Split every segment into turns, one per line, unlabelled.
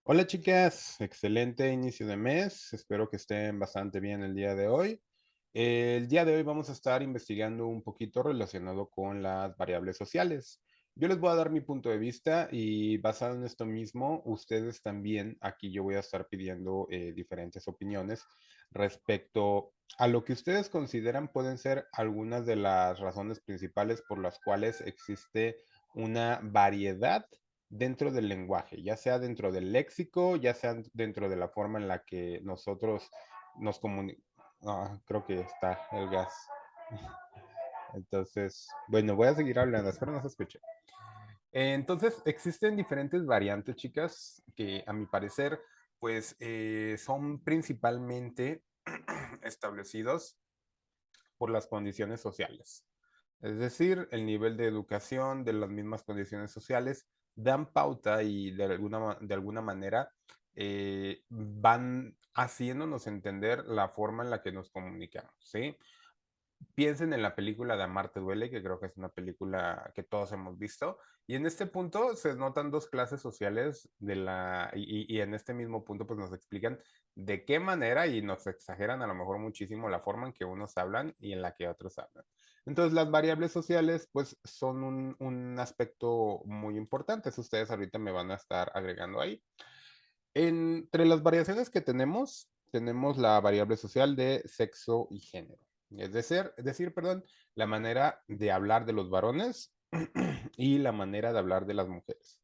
Hola chicas, excelente inicio de mes. Espero que estén bastante bien el día de hoy. El día de hoy vamos a estar investigando un poquito relacionado con las variables sociales. Yo les voy a dar mi punto de vista y basado en esto mismo, ustedes también, aquí yo voy a estar pidiendo diferentes opiniones respecto a lo que ustedes consideran pueden ser algunas de las razones principales por las cuales existe una variedad dentro del lenguaje, ya sea dentro del léxico, ya sea dentro de la forma en la que nosotros nos comunicamos. Creo que está el gas. Entonces, bueno, voy a seguir hablando, espero no se escuche. Entonces, existen diferentes variantes, chicas, que a mi parecer, pues, son principalmente establecidos por las condiciones sociales. Es decir, el nivel de educación de las mismas condiciones sociales dan pauta y de alguna manera van haciéndonos entender la forma en la que nos comunicamos, ¿sí? Piensen en la película de Amar te duele, que creo que es una película que todos hemos visto, y en este punto se notan dos clases sociales y en este mismo punto pues nos explican de qué manera y nos exageran a lo mejor muchísimo la forma en que unos hablan y en la que otros hablan. Entonces las variables sociales pues son un aspecto muy importante, eso ustedes ahorita me van a estar agregando ahí. Entre las variaciones que tenemos la variable social de sexo y género. Perdón, la manera de hablar de los varones y la manera de hablar de las mujeres.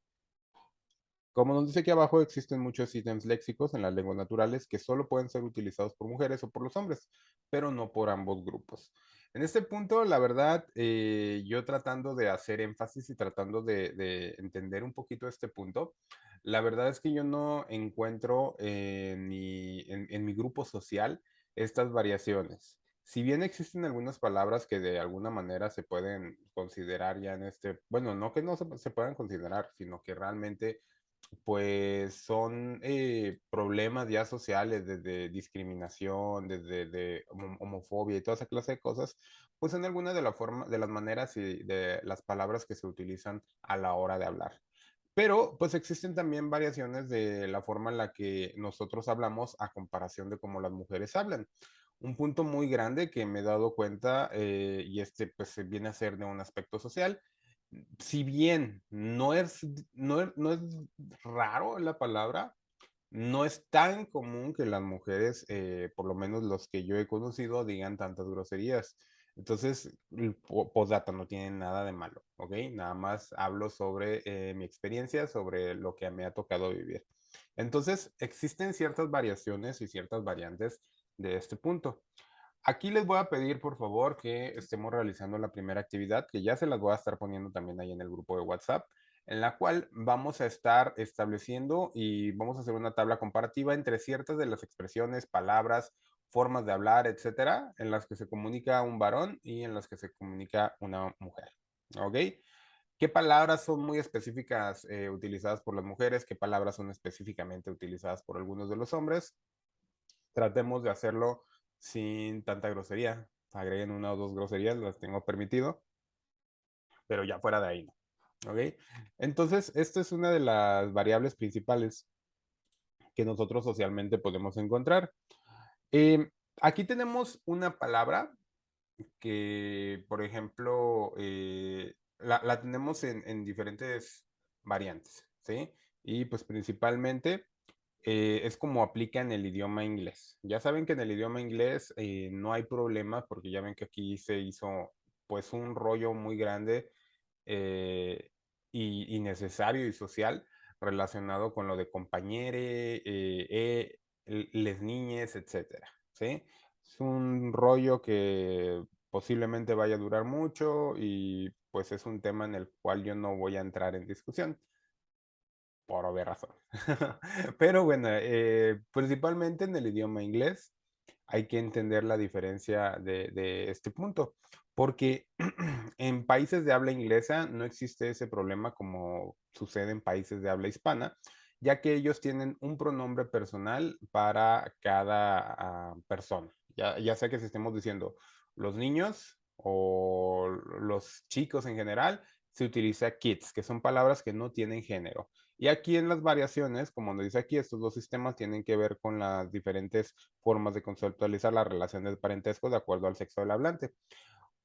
Como nos dice aquí abajo, existen muchos ítems léxicos en las lenguas naturales que solo pueden ser utilizados por mujeres o por los hombres, pero no por ambos grupos. En este punto, la verdad, yo tratando de hacer énfasis y tratando de entender un poquito este punto, la verdad es que yo no encuentro en mi grupo social estas variaciones. Si bien existen algunas palabras que de alguna manera se pueden considerar ya en este, bueno, no que no se puedan considerar, sino que realmente pues son problemas ya sociales, desde discriminación, desde homofobia y toda esa clase de cosas, pues son algunas de las maneras y de las palabras que se utilizan a la hora de hablar. Pero pues existen también variaciones de la forma en la que nosotros hablamos a comparación de cómo las mujeres hablan. Un punto muy grande que me he dado cuenta, y este pues viene a ser de un aspecto social, si bien no es raro la palabra, no es tan común que las mujeres, por lo menos los que yo he conocido, digan tantas groserías. Entonces, postdata, no tiene nada de malo, ¿ok? Nada más hablo sobre mi experiencia, sobre lo que me ha tocado vivir. Entonces, existen ciertas variaciones y ciertas variantes de este punto. Aquí les voy a pedir, por favor, que estemos realizando la primera actividad, que ya se las voy a estar poniendo también ahí en el grupo de WhatsApp, en la cual vamos a estar estableciendo y vamos a hacer una tabla comparativa entre ciertas de las expresiones, palabras, formas de hablar, etcétera, en las que se comunica un varón y en las que se comunica una mujer. ¿Ok? ¿Qué palabras son muy específicas utilizadas por las mujeres? ¿Qué palabras son específicamente utilizadas por algunos de los hombres? Tratemos de hacerlo sin tanta grosería. Agreguen una o dos groserías, las tengo permitido, pero ya fuera de ahí no. ¿Ok? Entonces, esto es una de las variables principales que nosotros socialmente podemos encontrar. Aquí tenemos una palabra que, por ejemplo, la tenemos en diferentes variantes, ¿sí? Y pues principalmente es como aplica en el idioma inglés. Ya saben que en el idioma inglés no hay problema porque ya ven que aquí se hizo pues un rollo muy grande y necesario y social relacionado con lo de compañere, les niñes, etcétera, ¿sí? Es un rollo que posiblemente vaya a durar mucho y pues es un tema en el cual yo no voy a entrar en discusión por obvias razones. Pero bueno, principalmente en el idioma inglés hay que entender la diferencia de este punto, porque en países de habla inglesa no existe ese problema como sucede en países de habla hispana, ya que ellos tienen un pronombre personal para cada persona. Ya sea que si estemos diciendo los niños o los chicos en general, se utiliza kids, que son palabras que no tienen género. Y aquí en las variaciones, como nos dice aquí, estos dos sistemas tienen que ver con las diferentes formas de conceptualizar la relación de parentesco de acuerdo al sexo del hablante.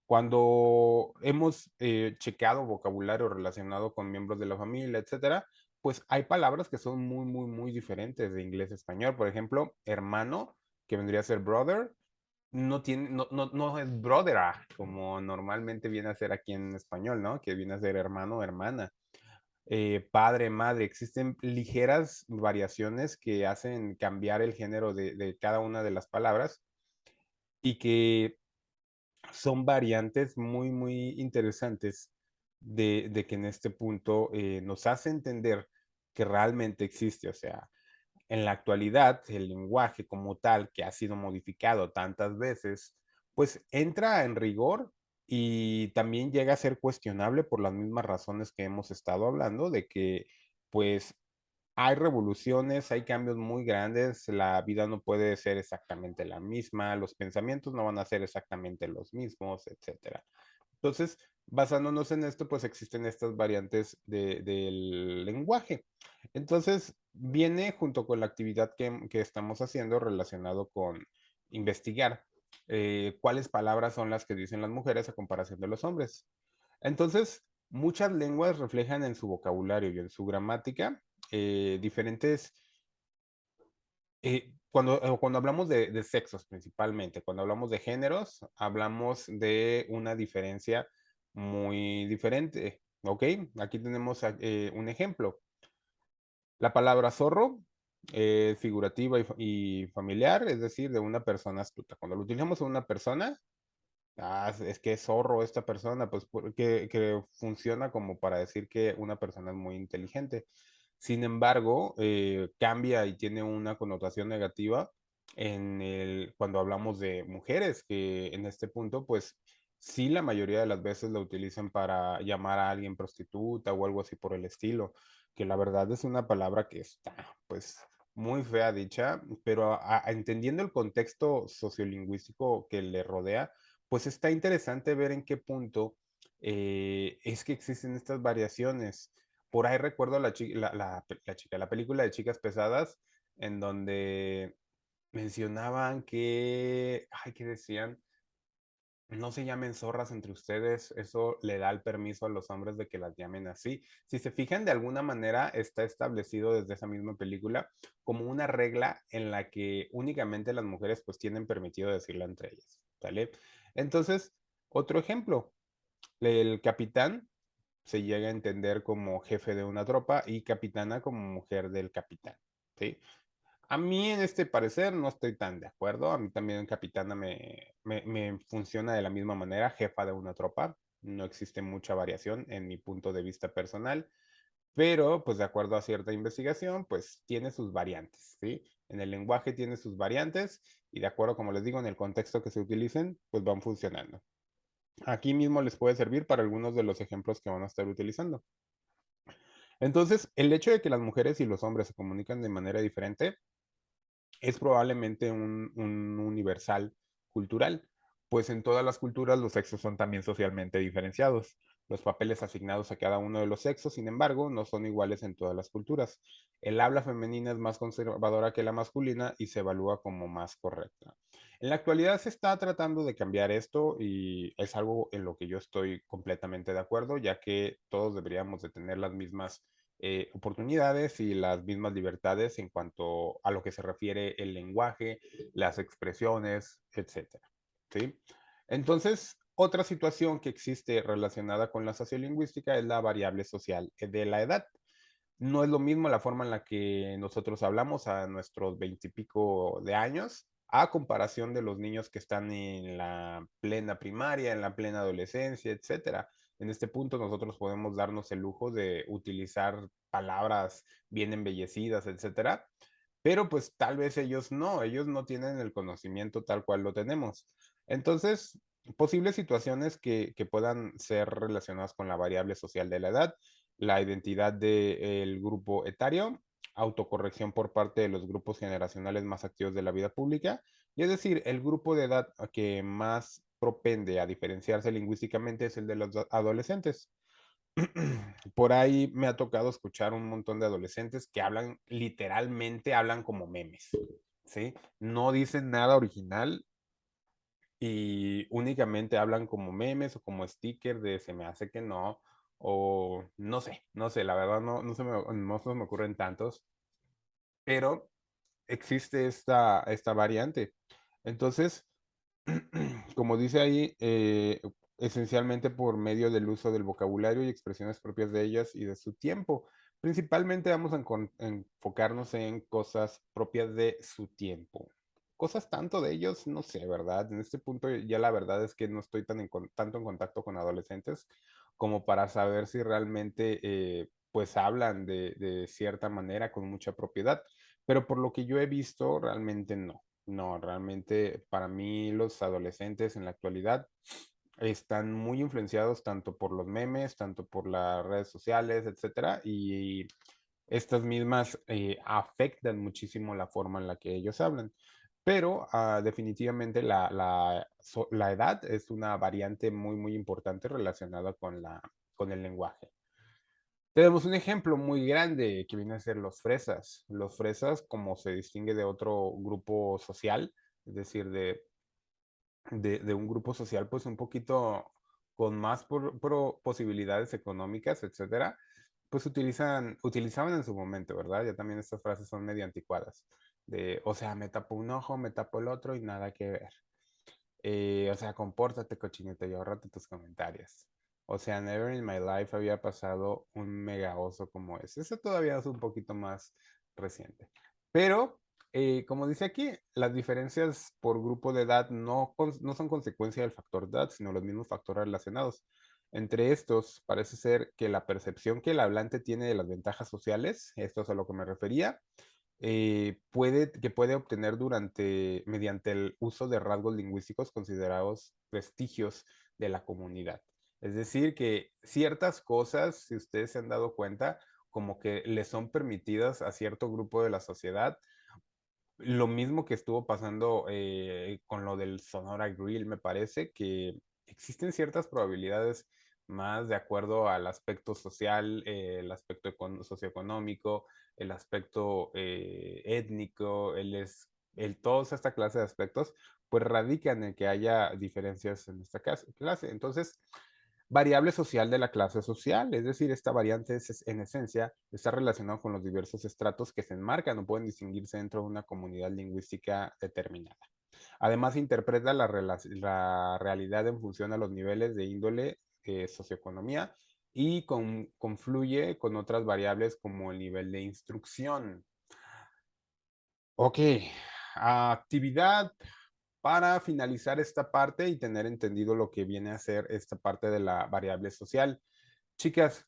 Cuando hemos checado vocabulario relacionado con miembros de la familia, etcétera, pues hay palabras que son muy, muy, muy diferentes de inglés a español. Por ejemplo, hermano, que vendría a ser brother, no es brother, como normalmente viene a ser aquí en español, ¿no? Que viene a ser hermano, hermana. Padre, madre, existen ligeras variaciones que hacen cambiar el género de cada una de las palabras y que son variantes muy, muy interesantes de que en este punto nos hace entender que realmente existe. O sea, en la actualidad, el lenguaje como tal, que ha sido modificado tantas veces, pues entra en rigor y también llega a ser cuestionable por las mismas razones que hemos estado hablando, de que pues hay revoluciones, hay cambios muy grandes, la vida no puede ser exactamente la misma, los pensamientos no van a ser exactamente los mismos, etcétera. Entonces, basándonos en esto, pues existen estas variantes del lenguaje. Entonces, viene junto con la actividad que estamos haciendo relacionado con investigar cuáles palabras son las que dicen las mujeres a comparación de los hombres. Entonces, muchas lenguas reflejan en su vocabulario y en su gramática diferentes cuando hablamos de sexos principalmente, cuando hablamos de géneros, hablamos de una diferencia muy diferente, ¿ok? Aquí tenemos un ejemplo. La palabra zorro es figurativa y familiar, es decir, de una persona astuta. Cuando lo utilizamos en una persona, es que es zorro esta persona, pues porque que funciona como para decir que una persona es muy inteligente. Sin embargo, cambia y tiene una connotación negativa cuando hablamos de mujeres, que en este punto, pues sí, la mayoría de las veces la utilizan para llamar a alguien prostituta o algo así por el estilo, que la verdad es una palabra que está, pues, muy fea dicha, pero entendiendo el contexto sociolingüístico que le rodea, pues está interesante ver en qué punto es que existen estas variaciones. Por ahí recuerdo la película de Chicas Pesadas, en donde mencionaban que, ay, ¿qué decían? No se llamen zorras entre ustedes, eso le da el permiso a los hombres de que las llamen así. Si se fijan, de alguna manera está establecido desde esa misma película como una regla en la que únicamente las mujeres pues tienen permitido decirlo entre ellas, ¿sale? Entonces, otro ejemplo, el capitán se llega a entender como jefe de una tropa y capitana como mujer del capitán, ¿sí? A mí en este parecer no estoy tan de acuerdo. A mí también capitana me funciona de la misma manera, jefa de una tropa. No existe mucha variación en mi punto de vista personal, pero pues de acuerdo a cierta investigación, pues tiene sus variantes, ¿sí? En el lenguaje tiene sus variantes y de acuerdo, como les digo, en el contexto que se utilicen, pues van funcionando. Aquí mismo les puede servir para algunos de los ejemplos que van a estar utilizando. Entonces, el hecho de que las mujeres y los hombres se comunican de manera diferente es probablemente un universal cultural, pues en todas las culturas los sexos son también socialmente diferenciados. Los papeles asignados a cada uno de los sexos, sin embargo, no son iguales en todas las culturas. El habla femenina es más conservadora que la masculina y se evalúa como más correcta. En la actualidad se está tratando de cambiar esto y es algo en lo que yo estoy completamente de acuerdo, ya que todos deberíamos de tener las mismas oportunidades y las mismas libertades en cuanto a lo que se refiere el lenguaje, las expresiones, etcétera. ¿Sí? Entonces, otra situación que existe relacionada con la sociolingüística es la variable social de la edad. No es lo mismo la forma en la que nosotros hablamos a nuestros veintipico de años a comparación de los niños que están en la plena primaria, en la plena adolescencia, etcétera. En este punto nosotros podemos darnos el lujo de utilizar palabras bien embellecidas, etcétera, pero pues tal vez ellos no tienen el conocimiento tal cual lo tenemos. Entonces, posibles situaciones que puedan ser relacionadas con la variable social de la edad, la identidad del grupo etario, autocorrección por parte de los grupos generacionales más activos de la vida pública, y es decir, el grupo de edad que más propende a diferenciarse lingüísticamente es el de los adolescentes. Por ahí me ha tocado escuchar un montón de adolescentes que hablan, literalmente hablan como memes, ¿sí? No dicen nada original y únicamente hablan como memes o como sticker de se me hace que no, o no sé, la verdad no se me ocurren tantos, pero existe esta variante. Entonces, como dice ahí, esencialmente por medio del uso del vocabulario y expresiones propias de ellas y de su tiempo. Principalmente vamos a enfocarnos en cosas propias de su tiempo. Cosas tanto de ellos, no sé, ¿verdad? En este punto ya la verdad es que no estoy tanto en contacto con adolescentes como para saber si realmente pues hablan de cierta manera con mucha propiedad. Pero por lo que yo he visto, realmente no. No, realmente para mí los adolescentes en la actualidad están muy influenciados tanto por los memes, tanto por las redes sociales, etcétera, y estas mismas afectan muchísimo la forma en la que ellos hablan. Pero definitivamente la edad es una variante muy, muy importante relacionada con el lenguaje. Tenemos un ejemplo muy grande que viene a ser los fresas. Los fresas, como se distingue de otro grupo social, es decir, de un grupo social, pues un poquito con más posibilidades económicas, etcétera, pues utilizaban en su momento, ¿verdad? Ya también estas frases son medio anticuadas. O sea, me tapo un ojo, me tapo el otro y nada que ver. O sea, compórtate, cochinito, y ahórrate tus comentarios. O sea, never in my life había pasado un mega oso como ese. Eso todavía es un poquito más reciente. Pero, como dice aquí, las diferencias por grupo de edad no son consecuencia del factor de edad, sino los mismos factores relacionados. Entre estos, parece ser que la percepción que el hablante tiene de las ventajas sociales, esto es a lo que me refería, que puede obtener mediante el uso de rasgos lingüísticos considerados vestigios de la comunidad. Es decir, que ciertas cosas, si ustedes se han dado cuenta, como que le son permitidas a cierto grupo de la sociedad. Lo mismo que estuvo pasando con lo del Sonora Grill, me parece que existen ciertas probabilidades más de acuerdo al aspecto social, el aspecto socioeconómico, el aspecto étnico, toda esta clase de aspectos, pues radican en que haya diferencias en esta clase. Entonces, variable social de la clase social, es decir, esta variante en esencia está relacionada con los diversos estratos que se enmarcan o pueden distinguirse dentro de una comunidad lingüística determinada. Además, interpreta la realidad en función a los niveles de índole, socioeconomía y confluye con otras variables como el nivel de instrucción. Ok, actividad para finalizar esta parte y tener entendido lo que viene a ser esta parte de la variable social. Chicas,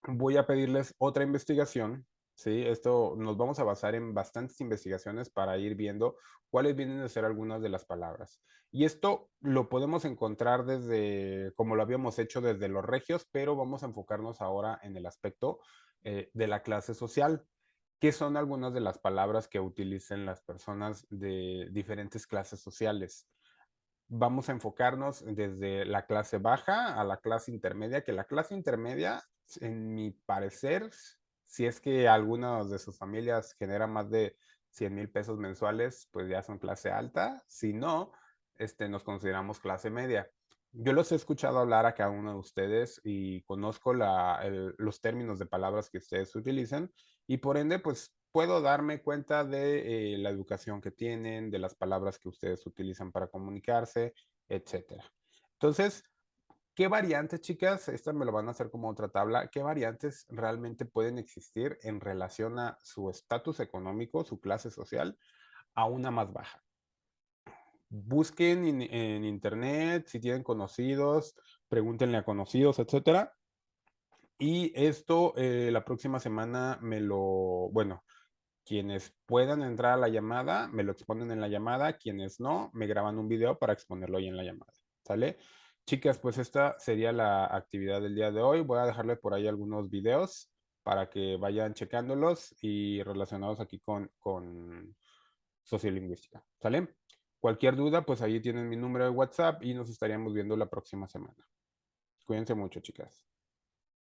voy a pedirles otra investigación, ¿sí? Esto nos vamos a basar en bastantes investigaciones para ir viendo cuáles vienen a ser algunas de las palabras. Y esto lo podemos encontrar desde, como lo habíamos hecho desde los regios, pero vamos a enfocarnos ahora en el aspecto de la clase social. ¿Qué son algunas de las palabras que utilicen las personas de diferentes clases sociales? Vamos a enfocarnos desde la clase baja a la clase intermedia, que la clase intermedia, en mi parecer, si es que algunas de sus familias generan más de 100,000 pesos mensuales, pues ya son clase alta. Si no, nos consideramos clase media. Yo los he escuchado hablar a cada uno de ustedes y conozco los términos de palabras que ustedes utilizan y por ende, pues puedo darme cuenta de la educación que tienen, de las palabras que ustedes utilizan para comunicarse, etcétera. Entonces, ¿qué variantes, chicas? Esta me lo van a hacer como otra tabla. ¿Qué variantes realmente pueden existir en relación a su estatus económico, su clase social, a una más baja? Busquen en internet, si tienen conocidos, pregúntenle a conocidos, etcétera. Y esto la próxima semana bueno, quienes puedan entrar a la llamada, me lo exponen en la llamada. Quienes no, me graban un video para exponerlo ahí en la llamada. ¿Sale? Chicas, pues esta sería la actividad del día de hoy. Voy a dejarle por ahí algunos videos para que vayan checándolos y relacionados aquí con sociolingüística. ¿Sale? Cualquier duda, pues ahí tienen mi número de WhatsApp y nos estaríamos viendo la próxima semana. Cuídense mucho, chicas.